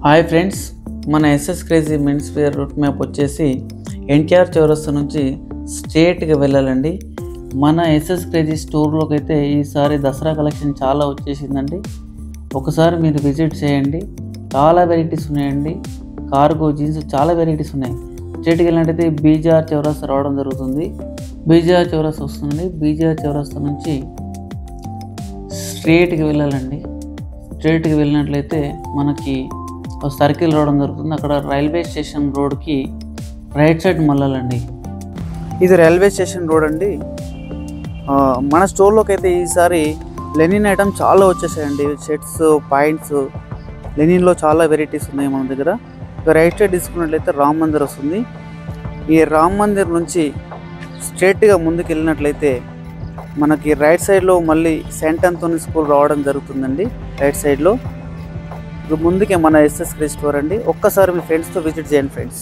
Hi friends, మన SS crazy men's where route map వచ్చేసి ఎన్టీఆర్ చౌరస్తా నుంచి స్ట్రేట్గా వెళ్ళాలండి. మన ఎస్ఎస్ క్రేజీ స్టోర్లోకి అయితే ఈసారి దసరా కలెక్షన్ చాలా వచ్చేసిందండి. ఒకసారి మీరు విజిట్ చేయండి. చాలా వెరైటీస్ ఉన్నాయండి. కార్గో జీన్స్ చాలా వెరైటీస్ ఉన్నాయి. స్ట్రేట్గా వెళ్ళినట్టయితే బీజీఆర్ చౌరస్తా రావడం జరుగుతుంది. బీజీఆర్ చౌరస్తా వస్తుంది. బీజీఆర్ చౌరస్తా నుంచి స్ట్రేట్గా వెళ్ళాలండి. స్ట్రేట్గా వెళ్ళినట్లయితే మనకి ఒక సర్కిల్ రావడం జరుగుతుంది. అక్కడ రైల్వే స్టేషన్ రోడ్కి రైట్ సైడ్ మళ్ళాలండి. ఇది రైల్వే స్టేషన్ రోడ్ అండి. మన స్టోర్లోకి అయితే ఈసారి లెనిన్ ఐటమ్ చాలా వచ్చేసాయండి. షర్ట్స్, పాయింట్స్, లెనిన్లో చాలా వెరైటీస్ ఉన్నాయి మన దగ్గర. రైట్ సైడ్ తీసుకున్నట్లయితే రామ్ మందిర్ వస్తుంది. ఈ రామ్ మందిర్ నుంచి స్ట్రేట్గా ముందుకు వెళ్ళినట్లయితే మనకి రైట్ సైడ్లో మళ్ళీ సెయింట్ ఆంథోనీ స్కూల్ రావడం జరుగుతుందండి. రైట్ సైడ్లో ముందుకే మన ఎస్ఎస్ క్రేజీ స్టోర్ అండి. ఒక్కసారి మీ ఫ్రెండ్స్తో విజిట్ చేయండి ఫ్రెండ్స్.